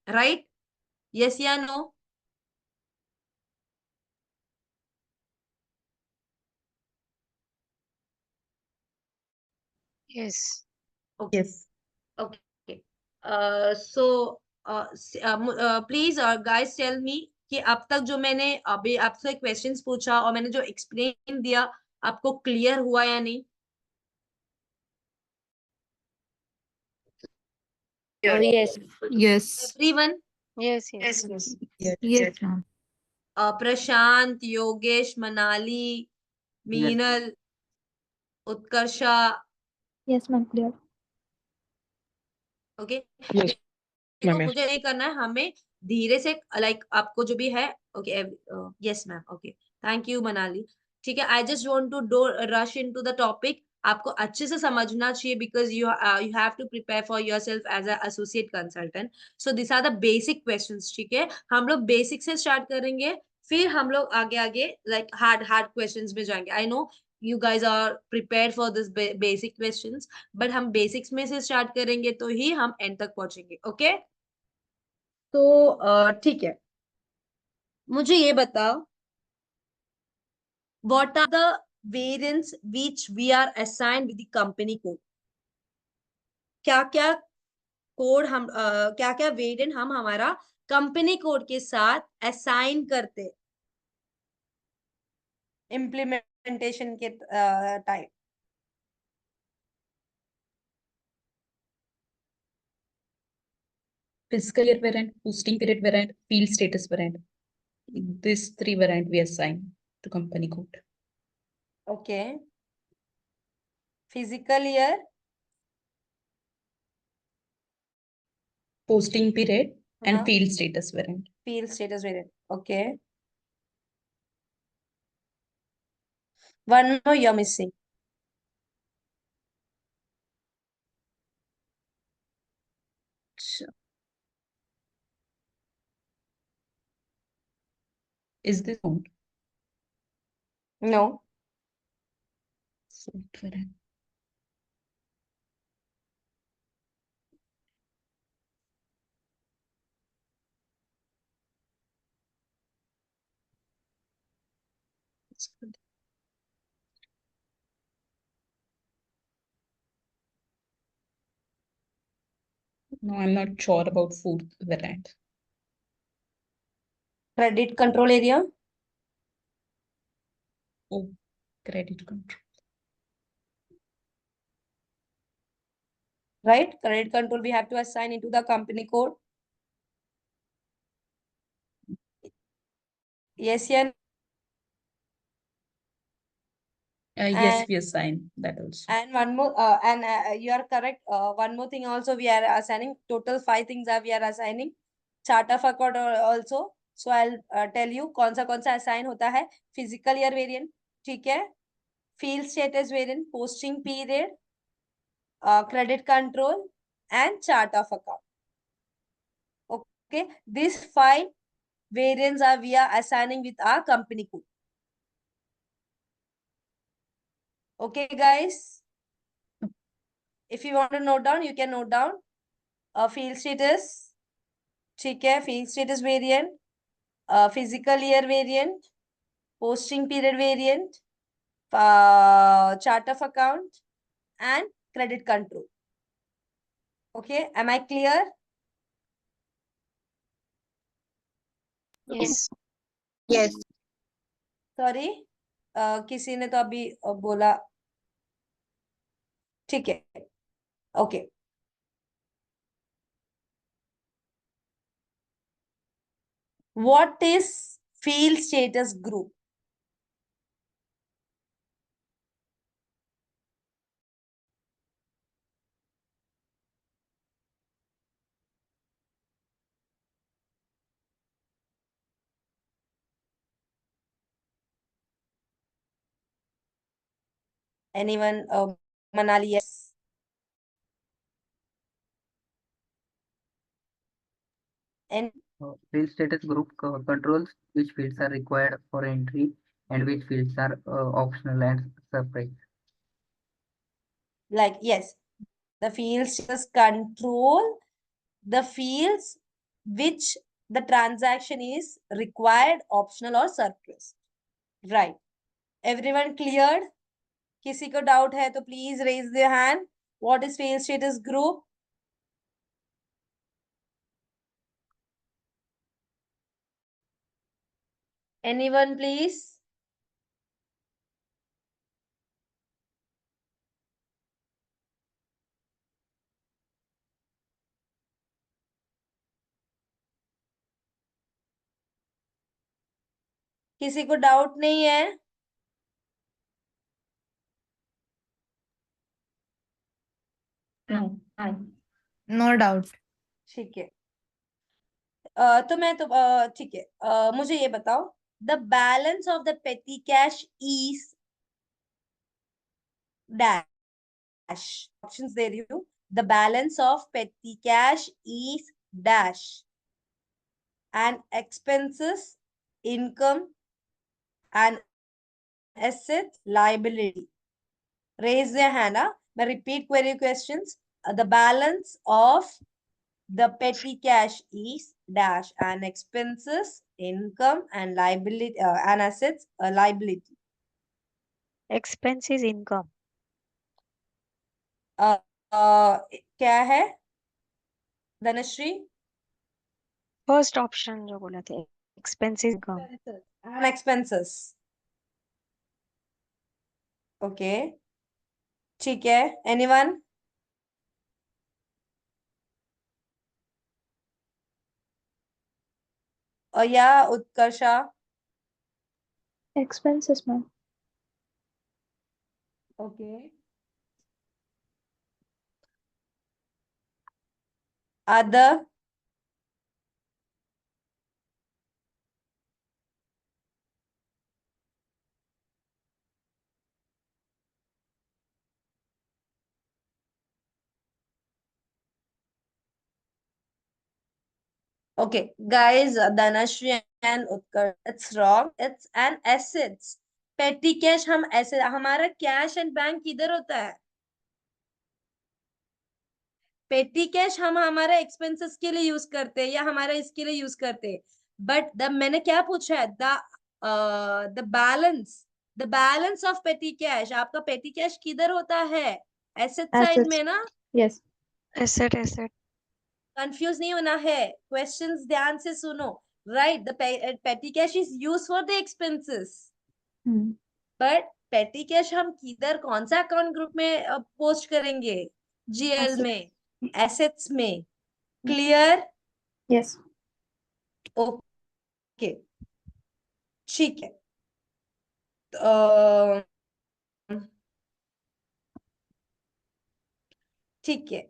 right? Yes, yeah, no. Yes. Okay. Yes. Okay. Please guys tell me कि अब तक जो मैंने अभी आपसे questions पूछा और मैंने जो एक्सप्लेन दिया, आपको क्लियर हुआ या नहीं? Yes. Yes. Everyone? Yes. Yes. Yes, ma'am. Prashant, Yogesh, Manali, Meenal, Utkarsha, Yes, ma'am, clear. Okay. Yes, देखो ma'am. मुझे नहीं करना है, हमें धीरे से लाइक आपको जो भी है, okay. Yes ma'am, okay. Thank you Manali. ठीक है, I just want to do rush into the topic. आपको अच्छे से समझना चाहिए because you have to prepare for yourself as a associate consultant. So this are the basic questions. ठीक है, हम लोग बेसिक से स्टार्ट करेंगे, फिर हम लोग आगे आगे लाइक हार्ड हार्ड क्वेश्चंस में जाएंगे। I know you guys are prepare for this basic questions, but हम बेसिक्स में से स्टार्ट करेंगे तो ही हम एंड तक पहुंचेंगे। ओके, तो ठीक है, मुझे ये बताओ, what are the variants which we are assigned with the company code? क्या क्या कोड हम क्या क्या वेरिएंट हम हमारा कंपनी कोड के साथ असाइन करते इम्प्लीमेंटेशन के time? Fiscal year variant, posting period variant, field status variant. These 3 variant we assign to company code. Okay, physical year, Posting period and हाँ, field status variant. Field status variant, okay. One more you are missing. Is this found? No, Field variant. That's good. No, I'm not sure about fourth variant. Credit control area, Oh, credit control. right? Credit control we have to assign into the company code. Yes, yeah. Yes, And we assign that also. and one more, you are correct. One more thing also we are assigning. Total 5 things are we are assigning. Chart of account also. So I'll tell you कौन सा assign होता है. Physical year variant, ठीक है. Field status variant, posting period, credit control, and chart of account. Okay, these 5 variants are we are assigning with our company code. Okay, guys. If you want to note down, you can note down. Field status, ठीक है, field status variant, physical year variant, posting period variant, chart of account, and credit control. Okay, am I clear? Yes. Yes. Sorry, किसी ने तो अभी बोला, ठीक है, okay. What is field status group? Anyone? Manali, yes. And Field status group controls which fields are required for entry and which fields are optional and separate. like, yes, the field status control the fields which the transaction is required, optional or surplus. Right. Everyone cleared? किसी को doubt है तो please raise their hand. What is field status group? Anyone, please? किसी को doubt नहीं है? No doubt. ठीक है। तो मैं तो ठीक है, मुझे ये बताओ, the balance of the petty cash is dash. Options दे रही हूँ। The balance of petty cash is dash and expenses, income, and assets, liability. Raise their hand. मैं repeat query questions. The balance of the petty cash is dash and expenses, income, and liability and assets, liability. Expense is income. क्या है Dhanashree? First option जो बोला थे, expense is income. And expenses. Okay. ठीक है। Anyone? या Utkarsha? Expenses, ma'am. Okay. Other? Okay, guys, Dhanashri and Utkarsh, it's wrong. It's an assets. Petty cash हम ऐसे हमारा कैश एंड बैंक किधर होता है? पेटी कैश हम हमारा एक्सपेंसेस के लिए यूज करते हैं या हमारा इसके लिए यूज करते हैं, बट द मैंने क्या पूछा है? The balance of petty cash, आपका पेटी कैश किधर होता है? Asset side Assets. में ना? Yes. Asset. कंफ्यूज नहीं होना है, क्वेश्चंस ध्यान से सुनो। Right, the petty cash is use for the expenses, Hmm. But petty cash हम किधर, कौन सा अकाउंट ग्रुप में पोस्ट करेंगे? GL Assets. में, एसेट्स में। क्लियर? Yes. ओके, ठीक है। अ, ठीक है,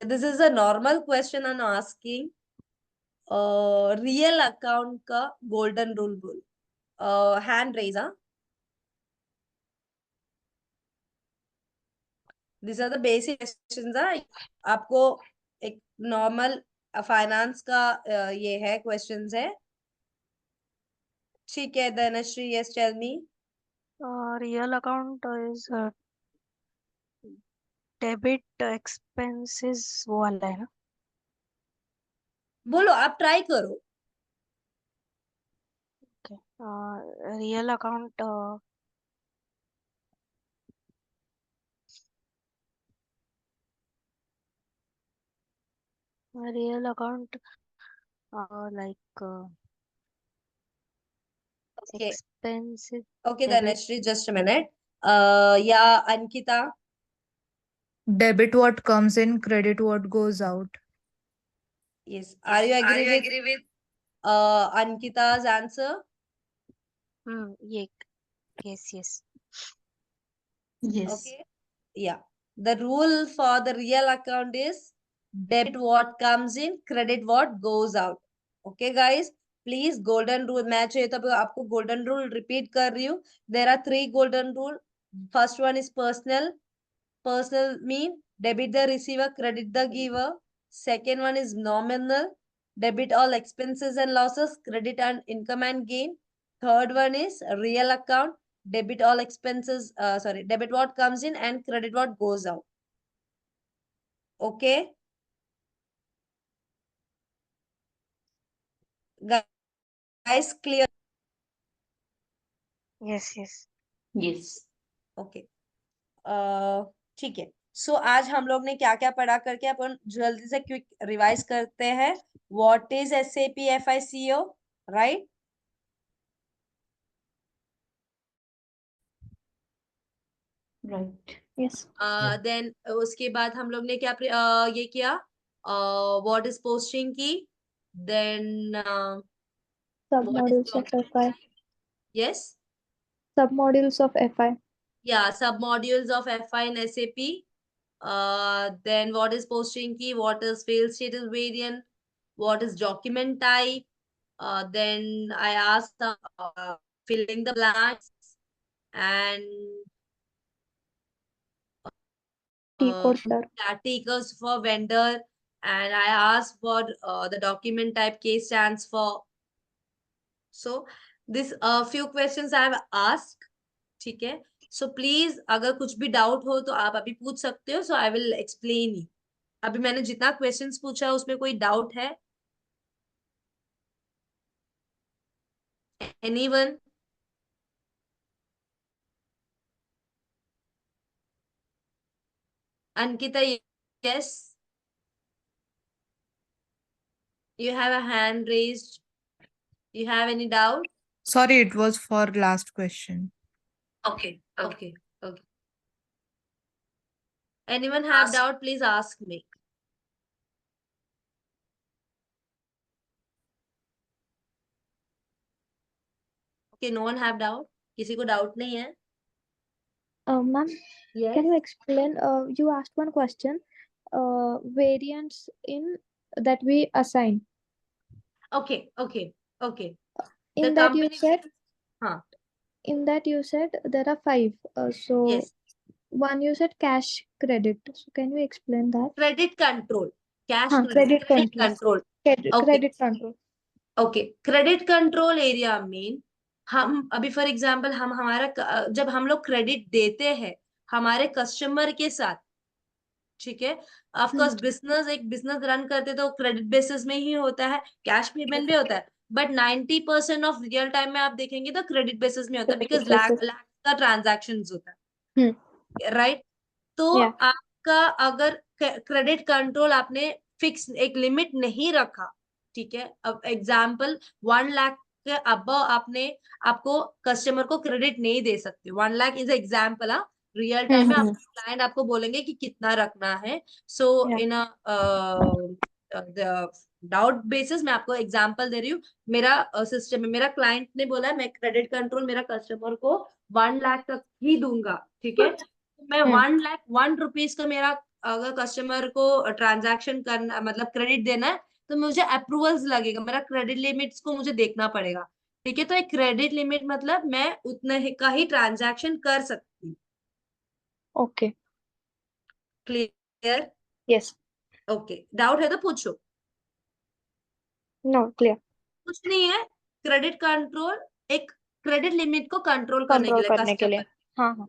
this is a normal question I am asking. Real account का गोल्डन रूल बोल, hand raise. This are the basic questions. आपको एक नॉर्मल फाइनेंस का ये है, क्वेश्चंस है। ठीक है Dhanashree, yes tell me. Real account is debit expenses वो वाला है ना? बोलो, आप ट्राई करो। Okay. Real account like okay expenses okay debit. Dhanashree, just a minute. या Ankita? Debit what comes in, credit what goes out. Yes, are you agree with Ankita's answer. Yeah. Yes. Yes. Okay. Yeah. The rule for the real account is debit what comes in, credit what goes out. Okay, guys. Please, golden rule. मैं चाहिए तो आपको golden rule repeat कर रही हूँ. There are 3 golden rule. First one is personal. Personal mean debit the receiver, credit the giver. Second one is nominal. Debit all expenses and losses, credit and income and gain. Third one is real account. Debit all expenses, debit what comes in and credit what goes out. Okay. Guys, clear? Yes. Yes. Okay ठीक है. सो आज हम लोग ने क्या क्या पढ़ा करके अपन जल्दी से क्विक रिवाइज करते हैं. व्हाट इज एसएपी FICO, राइट? Right. Yes. देन उसके बाद हम लोग ने क्या ये किया, what is posting key, then Submodules of FI. Yes, Submodules of FI. yeah, submodules of FI in SAP. Then what is posting key, what is fail status variant, what is document type. Then I asked filling the blanks and T-code sir. T-codes for vendor, and I asked what the document type K stands for. So this few questions I have asked. ठीक है. So please अगर कुछ भी doubt हो तो आप अभी पूछ सकते हो. सो आई विल एक्सप्लेन यू. अभी मैंने जितना क्वेश्चंस पूछा उसमें कोई डाउट है? Anyone? Ankita, yes? You have a hand raised. You have any doubt? Sorry, it was for last question. Okay. Anyone have doubt, please ask me. Okay, no one have doubt? किसी को doubt नहीं है? Ma'am, Yes. can you explain? You asked one question. Variants in that we assign. Okay. In The that you company. said. Huh. In that you said there are 5. So Yes. one you said cash credit. So can you explain that? Credit control. Cash Credit control. Credit Okay. control. Okay. Credit control area में हम अभी for example हम हमारा जब हम लोग credit देते हैं हमारे कस्टमर के साथ, ठीक है, ऑफ कोर्स बिजनेस एक बिजनेस रन करते तो क्रेडिट बेसिस में ही होता है, कैश पेमेंट भी होता है, बट 90% ऑफ रियल टाइम में आप देखेंगे तो क्रेडिट बेसिस में होता है, बिकॉज लाख का ट्रांजैक्शन होता है, राइट? तो आपका अगर क्रेडिट कंट्रोल आपने फिक्स एक लिमिट नहीं रखा, ठीक है, अब एग्जाम्पल 1 लाख के अब आपको कस्टमर को क्रेडिट नहीं दे सकते. 1 lakh is example. Real time में क्लाइंट आपको बोलेंगे कि कितना रखना है. सो इन डाउट बेसिस मैं आपको एग्जाम्पल दे रही हूँ. मेरा सिस्टम में मेरा क्लाइंट ने बोला मैं क्रेडिट कंट्रोल मेरा कस्टमर को 1 लाख तक ही दूंगा, ठीक है. मैं 1 लाख 1 रुपीज का मेरा अगर कस्टमर को ट्रांजैक्शन करना मतलब क्रेडिट देना है तो मुझे अप्रूवल्स लगेगा, मेरा क्रेडिट लिमिट्स को मुझे देखना पड़ेगा, ठीक है. तो एक क्रेडिट लिमिट मतलब मैं उतने का ही ट्रांजैक्शन कर सकती हूँ. Okay. Clear? Yes. Okay. Doubt है तो पूछो. No, clear. कुछ नहीं है. क्रेडिट कंट्रोल एक क्रेडिट लिमिट को कंट्रोल करने के लिए हाँ.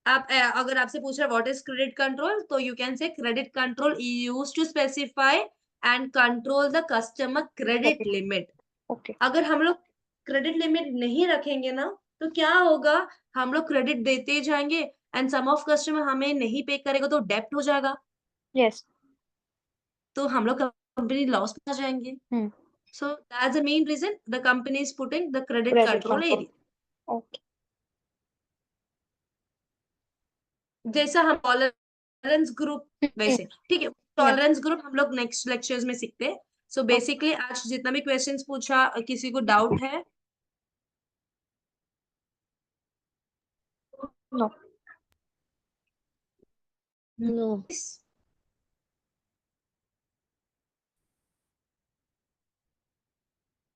आप अगर आपसे पूछ रहे व्हाट इज क्रेडिट कंट्रोल तो you can say credit control used to specify and control the customer credit limit. Okay. अगर हम लोग क्रेडिट लिमिट नहीं रखेंगे ना तो क्या होगा, हम लोग क्रेडिट देते ही जाएंगे एंड सम ऑफ कस्टमर हमें नहीं पे करेगा तो डेप्ट हो जाएगा. यस. तो हम लोग कंपनी लॉस में आ जाएंगे. So that's the main reason the company is putting the credit control area. Okay. जैसा हम टॉलरेंस ग्रुप वैसे, ठीक है. टॉलरेंस ग्रुप हम लोग नेक्स्ट लेक्चर्स में सीखते हैं. सो बेसिकली आज जितना भी क्वेश्चंस पूछा, किसी को डाउट है? No. No.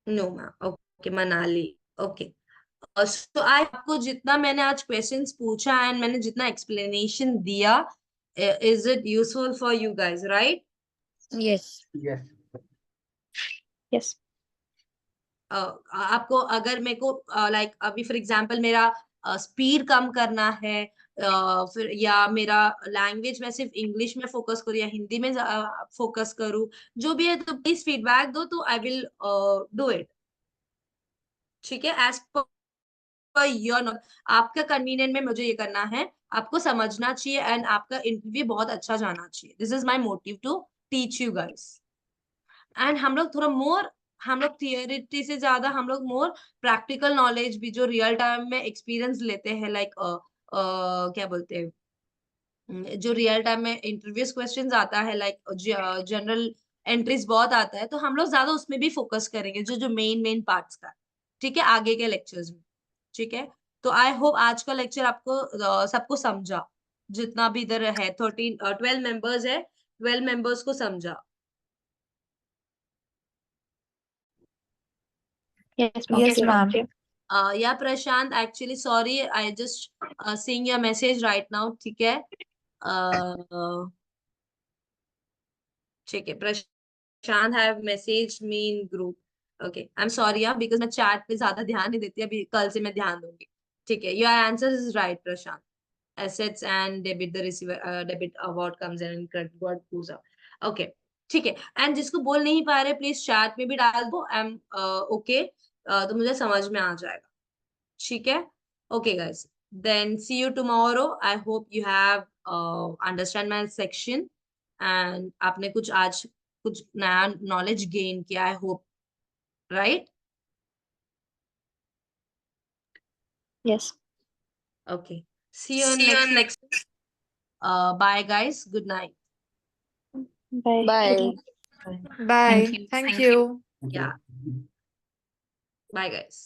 No ma'am, okay Manali, okay. So I आपको जितना मैंने आज क्वेश्चंस पूछा एंड मैंने जितना एक्सप्लेनेशन दिया, is it useful for you guys, right? Yes. Yes. Yes. आपको अगर मेरे को लाइक अभी फॉर एग्जांपल मेरा स्पीड कम करना है, फिर या मेरा लैंग्वेज में सिर्फ इंग्लिश में फोकस करूँ या हिंदी में फोकस करूँ, जो भी है, तो प्लीज फीडबैक दो, तो आई विल डू इट। ठीक है, एज पर योर नॉट, आपका कन्वीनियंट में मुझे ये करना है, आपको समझना चाहिए एंड आपका इंटरव्यू बहुत अच्छा जाना चाहिए। This is my motive to teach you guys. And हम लोग थियोरिटी से ज्यादा हम लोग मोर प्रैक्टिकल नॉलेज भी, जो रियल टाइम में एक्सपीरियंस लेते हैं, लाइक क्या बोलते हैं, जो रियल टाइम में इंटरव्यूज क्वेश्चंस आता है, लाइक जनरल एंट्रीज बहुत आता है, तो हम लोग ज्यादा उसमें भी फोकस करेंगे, जो जो मेन पार्ट्स का। ठीक है, आगे के लेक्चर्स में। ठीक है, तो आई होप आज का लेक्चर आपको सबको समझा, जितना भी इधर है 12 मेंबर्स है, 12 मेंबर्स को समझा। Yes, ma'am. Yes, ma'am. Yeah Prashant, actually sorry, I just seeing your message right now. ठीक है, ठीक है, Prashant have message me in group. Okay, I am sorry यार, बिकॉज मैं चैट पे ज्यादा ध्यान नहीं देती, अभी कल से मैं ध्यान दूंगी। ठीक है, your answer is right Prashant. Assets and debit, the receiver debit what comes in and credit what goes out. Okay, ठीक है। एंड जिसको बोल नहीं पा रहे, प्लीज चैट में भी डाल दो, आई एम ओके, तो मुझे समझ में आ जाएगा। ठीक है, okay guys, then see you tomorrow. I hope you have understand my section and आपने कुछ आज कुछ नया नॉलेज गेन किया, I hope, right? Yes. Okay, see you in next. Bye guys, good night. Bye. Bye. Good night. Bye. Thank you. Yeah, bye guys.